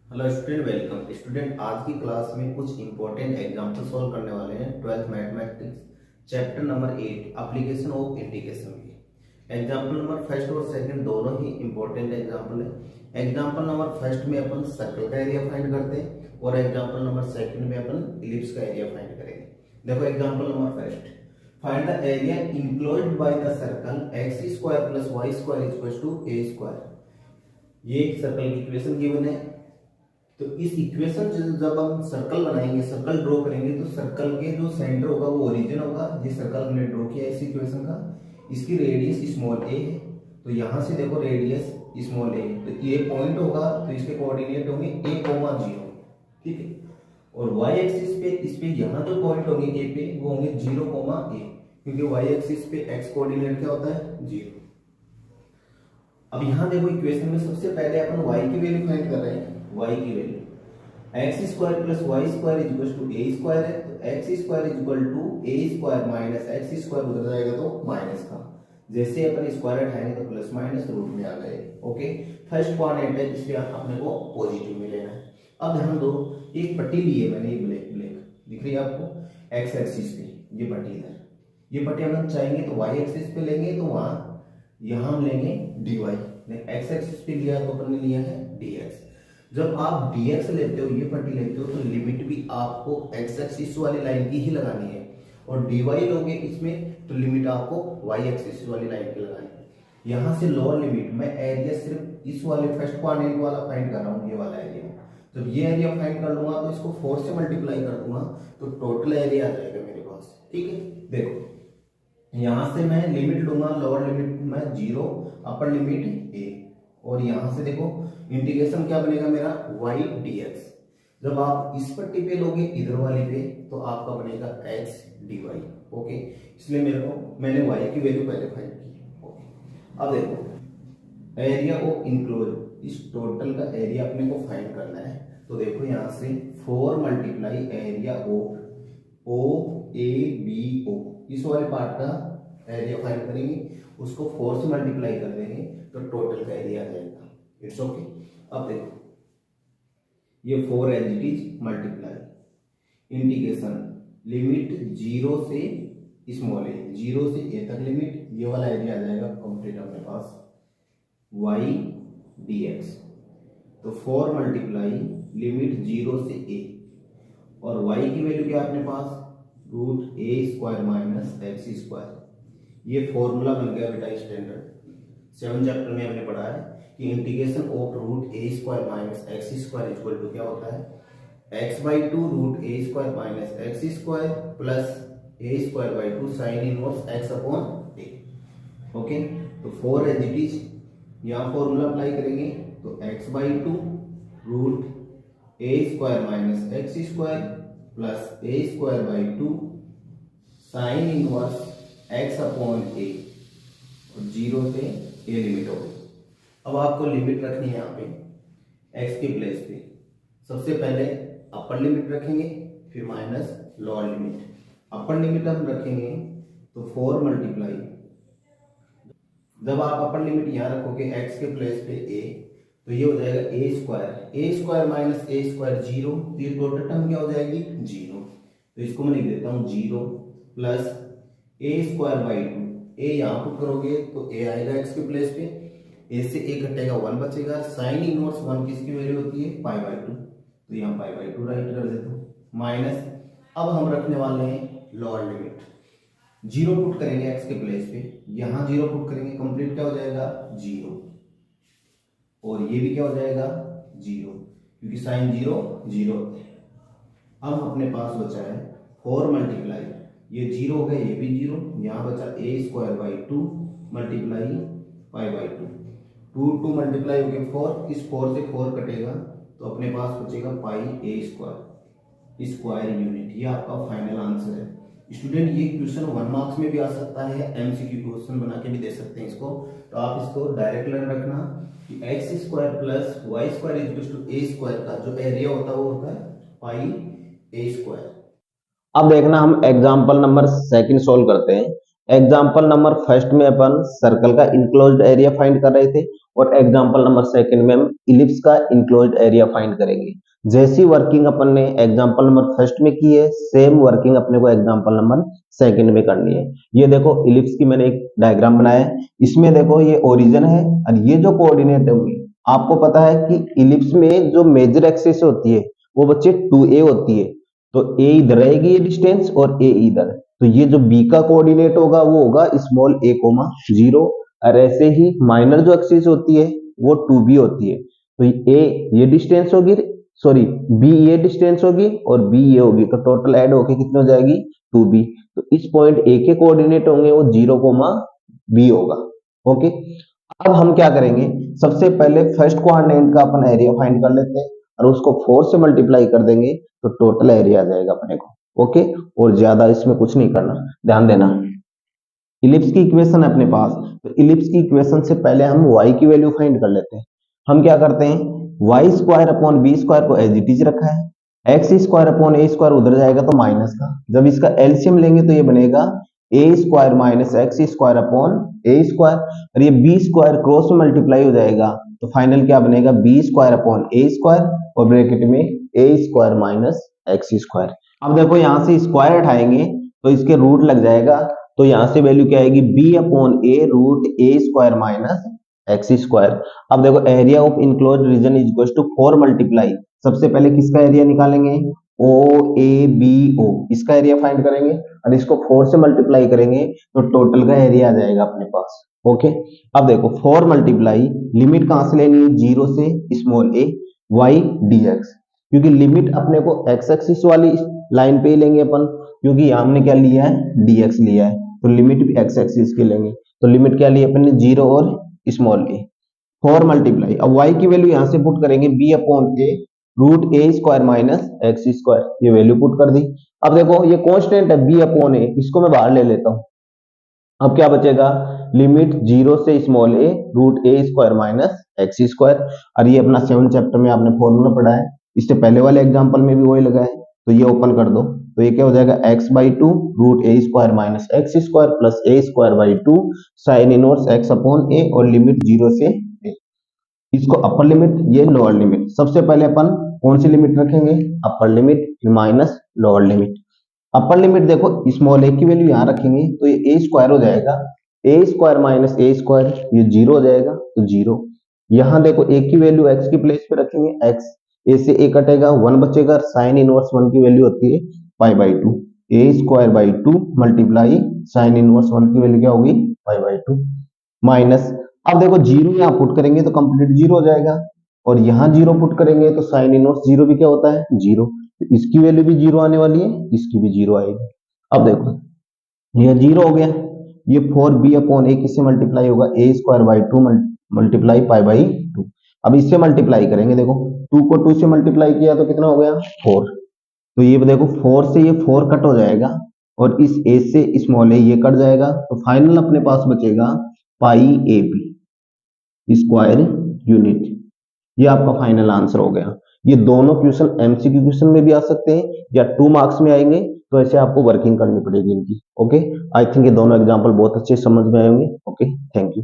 Hello student, welcome student. आज की class में कुछ इंपॉर्टेंट एग्जाम्पल सॉल्व करने वाले हैं 12th mathematics chapter number 8 application of integration की। एग्जाम्पल नंबर फर्स्ट और सेकंड दोनों ही इंपॉर्टेंट एग्जाम्पल है। एग्जाम्पल नंबर फर्स्ट में अपन सर्कल का एरिया फाइंड करते हैं और एग्जाम्पल नंबर सेकंड में अपन इलिप्स का एरिया फाइंड करेंगे। देखो example number first, find the area enclosed by the circle x square plus y square equals to a square. ये एक सर्कल की इक्वेशन गिवन है। तो इस इक्वेशन से जब हम सर्कल बनाएंगे, सर्कल ड्रॉ करेंगे, तो सर्कल के जो सेंटर होगा वो ओरिजिन होगा। ये सर्कल हमने ड्रॉ किया इस इक्वेशन का। इसकी रेडियस स्मॉल ए है, तो यहां से देखो रेडियस स्मॉल ए, तो ये पॉइंट होगा, तो इसके कोऑर्डिनेट होंगे a, 0। ठीक है। और y एक्सिस पे इस पे यहाँ जो पॉइंट होंगे a पे वो होंगे 0, a, क्योंकि y एक्सिस पे x कोऑर्डिनेट क्या होता है 0। अब यहाँ देखो इक्वेशन में सबसे पहले अपन y की वैल्यू फाइंड कर रहे हैं। y की value x square plus Y square equal to a square है, तो x square equal to a square minus x square उधर जाएगा तो माइनस का। जैसे अपन स्क्वायर हटाएंगे तो प्लस माइनस रूट में आ गए। ओके, फर्स्ट क्वाड्रेंट है इसलिए अपने को पॉजिटिव में लेना है। अब ध्यान दो, एक पट्टी ली है मैंने, ये ब्लैक ब्लैक दिख रही है आपको x एक्सिस पे, ये पट्टी इधर, ये पट्टी हम चाहेंगे तो y एक्सिस पे लेंगे, तो वहां यहां हम लेंगे dy। x एक्सिस पे लिया तो अपन ने लिया है dx। जब आप dx लेते हो, ये पट्टी लेते हो, तो लिमिट भी आपको x एक्सिस वाली लाइन की ही लगानी है, और dy लोगे इसमें तो लिमिट आपको y एक्सिस वाली लाइन की लगानी है। यहां से लोअर लिमिट मैं एरिया सिर्फ इस वाले फर्स्ट क्वाड्रेंट वाला फाइंड कर रहा हूं, ये वाला एरिया। जब ये एरिया फाइंड कर लूंगा तो इसको 4 से मल्टीप्लाई कर दूंगा, तो टोटल एरिया आ जाएगा मेरे पास। ठीक है, देखो यहां से मैं लिमिट लूंगा, लोअर लिमिट मैं 0, अपर लिमिट a, और यहां से देखो इंटीग्रेशन क्या बनेगा मेरा y dx। जब आप इस पट्टी पे लोगे इधर वाली पे, तो आपका बनेगा x dy। ओके, इसलिए मैंने y की वैल्यू पहले फाइंड की। ओके, अब देखो एरिया ऑफ इनक्लोज, इस टोटल का एरिया अपने को फाइंड करना है। तो देखो यहां से 4 multiply area of O A B O, इस वाले पार्ट का एरिया फाइंड करेंगे, उसको 4 से मल्टीप्लाई कर देंगे तो टोटल का एरिया आ जाएगा। It's okay. अब देखो ये 4 as it is multiply integration limit 0 से स्मॉल ए, 0 से ए तक लिमिट, ये वाला एरिया आ जाएगा कंप्लीट अपने पास y dx। तो 4 मल्टीप्लाई लिमिट 0 से a, और y की वैल्यू क्या अपने पास root A square minus x square. ये फॉर्मूला बन गया बेटा स्टैंडर्ड 7 चैप्टर में हमने पढ़ा है कि integration of root A square minus x square equal to क्या होता है x/2 root A square minus x square plus A square by 2 sine inverse x upon A. Okay, तो 4 एज इट इज यहाँ फॉर्मूला अप्लाई करेंगे, तो x/2 root A square minus x square plus A square by 2 sine inverse x upon A, और 0 से a limit हो गई। अब आपको लिमिट रखनी है यहाँ पे x के प्लेस पे। सबसे पहले अपर लिमिट रखेंगे, फिर minus lower limit. Upper limit हम रखेंगे तो 4 मल्टीप्लाई, जब आप अपर लिमिट यहाँ रखोगे x के प्लेस पे a, तो ये हो जाएगा ए स्क्वायर माइनस ए स्क्वायर 0, तो ये टोटल टर्म क्या हो जाएगी 0। तो इसको मैं लिख देता हूँ 0 प्लस ए स्क्वायर बाई 2, ए यहाँ पुट करोगे तो a आएगा x के प्लेस पे, ए से a कटेगा 1 बचेगा, साइन इनवर्स 1 किसकी वैल्यू होती है π/2, तो यहाँ π/2 राइट कर देता हूँ, माइनस अब हम रखने वाले हैं लोअर लिमिट, 0 पुट करेंगे x के प्लेस पे, यहाँ 0 पुट करेंगे, कंप्लीट क्या हो जाएगा 0, और ये भी क्या हो जाएगा 0, क्योंकि साइन 0 0 होते हैं। अब अपने पास बचा है 4 मल्टीप्लाई, ये 0 हो गया, ये भी 0, यहाँ बचा ए स्क्वायर बाई 2 मल्टीप्लाई π/2, 2 मल्टीप्लाई हो गया 4, इस 4 से 4 कटेगा तो अपने पास बचेगा पाई ए स्क्वायर यूनिट। ये आपका फाइनल आंसर है स्टूडेंट। ये क्वेश्चन 1 मार्क्स में भी आ सकता है, एमसीक्यू क्वेश्चन बना के भी दे सकते हैं इसको। तो आप इसको डायरेक्ट लर्न रखना कि X square plus Y square equal to A square का जो एरिया होता है वो होता है पाई ए स्क्वायर। अब देखना हम एग्जाम्पल नंबर सेकंड सोल्व करते हैं। एग्जाम्पल नंबर फर्स्ट में अपन सर्कल का इनक्लोज्ड एरिया फाइंड कर रहे थे और एग्जाम्पल नंबर सेकंड में हम इलिप्स का इनक्लोज्ड एरिया फाइंड करेंगे। जैसी वर्किंग अपन ने एग्जाम्पल नंबर फर्स्ट में की है, सेम वर्किंग अपने को एग्जाम्पल नंबर सेकंड में करनी है। ये देखो इलिप्स की मैंने एक डायग्राम बनाया है, इसमें देखो ये ओरिजिन है और ये जो कोऑर्डिनेट होंगे, आपको पता है कि इलिप्स में जो मेजर एक्सिस होती है वो बच्चे 2a होती है, तो a इधर रहेगी ये डिस्टेंस और a इधर, तो ये जो b का कोऑर्डिनेट होगा वो होगा स्मॉल a कोमा 0, और ऐसे ही माइनर जो एक्सिस होती है वो 2b होती है, तो a ये डिस्टेंस होगी, सॉरी b ये डिस्टेंस होगी और b ये होगी, तो टोटल ऐड होके कितनी हो जाएगी 2b। तो इस पॉइंट a के कोऑर्डिनेट होंगे वो 0 कोमा b होगा। ओके, अब हम क्या करेंगे, सबसे पहले फर्स्ट कोऑर्डिनेट का अपन एरिया फाइंड कर लेते हैं और उसको 4 से मल्टीप्लाई कर देंगे तो टोटल एरिया आ जाएगा अपने को। ओके, और ज्यादा इसमें कुछ नहीं करना, ध्यान देना। इलिप्स की इक्वेशन है अपने पास, तो इलिप्स की इक्वेशन से पहले हम y की वैल्यू फाइंड कर लेते हैं। हम क्या करते हैं, Y square upon B square को एज इट इज रखा है, X square upon A square उधर जाएगा तो माइनस का, जब इसका एलसीएम लेंगे तो ये बनेगा A square minus x square upon A square, और ये बी स्क्वायर क्रॉस में मल्टीप्लाई हो जाएगा तो फाइनल क्या बनेगा B square upon A square और ब्रैकेट में A square minus x square. अब देखो यहाँ से स्क्वायर हटाएंगे तो इसके रूट लग जाएगा, तो यहाँ से वैल्यू क्या आएगी B upon A root A square minus x square. अब देखो area of enclosed region is equal to 4 multiply, सबसे पहले किसका एरिया निकालेंगे ओ ए बी ओ, इसका एरिया फाइंड करेंगे और इसको 4 से मल्टीप्लाई करेंगे तो टोटल का एरिया आ जाएगा अपने पास। ओके, अब देखो 4 मल्टीप्लाई, लिमिट कहां से लेनी है 0 से स्मॉल ए वाई डी एक्स, क्योंकि लिमिट अपने को एक्स एक्सिस वाली लाइन पे ही लेंगे अपन, क्योंकि यहाँ हमने क्या लिया है dx लिया है, तो लिमिट भी एक्स एक्सिस की लेंगे, तो लिमिट क्या ली अपन ने 0 और स्मॉल ए। 4 मल्टीप्लाई, अब y की वैल्यू यहां से पुट करेंगे b upon A root A square minus x square, ये वैल्यू पुट कर दी। अब देखो ये कांस्टेंट है b अपॉन ए, इसको मैं बाहर ले लेता हूं, अब क्या बचेगा लिमिट 0 से small A root A square minus x square, और ये अपना 7 चैप्टर में आपने फॉर्मूला पढ़ा है, इससे पहले वाले एग्जांपल में भी वही लगा है, तो ये ओपन कर दो तो ये क्या हो जाएगा x by two root A square minus x square plus A square by two sine inverse x upon A, और लिमिट 0 से a, इसको अपर लिमिट ये लोअर लिमिट, सबसे पहले अपन कौन सी लिमिट रखेंगे upper limit minus lower limit. Upper limit देखो स्मॉल ए की वैल्यू यहाँ रखेंगे तो ये ए स्क्वायर हो जाएगा, ए स्क्वायर माइनस ए स्क्वायर ये 0 हो जाएगा तो 0, यहाँ देखो ए की वैल्यू एक्स की प्लेस पे रखेंगे x, ए से ए कटेगा 1 बचेगा, साइन इनवर्स 1 की वैल्यू होती है पाई by to, A square by two multiply sine inverse 1 की वैल्यू क्या होगी पाई बाई टू माइनस, अब देखो 0 यहाँ पुट करेंगे तो कंप्लीट 0 हो जाएगा, और यहाँ 0 पुट करेंगे तो साइन इनवर्स 0 भी क्या होता है 0, तो इसकी वैल्यू भी 0 आने वाली है, इसकी भी 0 आएगी। अब देखो ये 0 हो गया, ये 4b अपॉन ए किससे मल्टीप्लाई होगा A square by two multiply pi by two, अब इससे मल्टीप्लाई करेंगे, देखो 2 को 2 से मल्टीप्लाई किया तो कितना हो गया 4, तो ये देखो 4 से ये 4 कट हो जाएगा और इस a से स्मॉल ए ये कट जाएगा, तो फाइनल अपने पास बचेगा पाई ए बी स्क्वायर यूनिट, ये आपका फाइनल आंसर हो गया। ये दोनों क्वेश्चन एमसीक्यू क्वेश्चन में भी आ सकते हैं या 2 मार्क्स में आएंगे, तो ऐसे आपको वर्किंग करनी पड़ेगी इनकी। ओके, आई थिंक ये दोनों एग्जांपल बहुत अच्छे समझ में आए होंगे। Okay, thank you.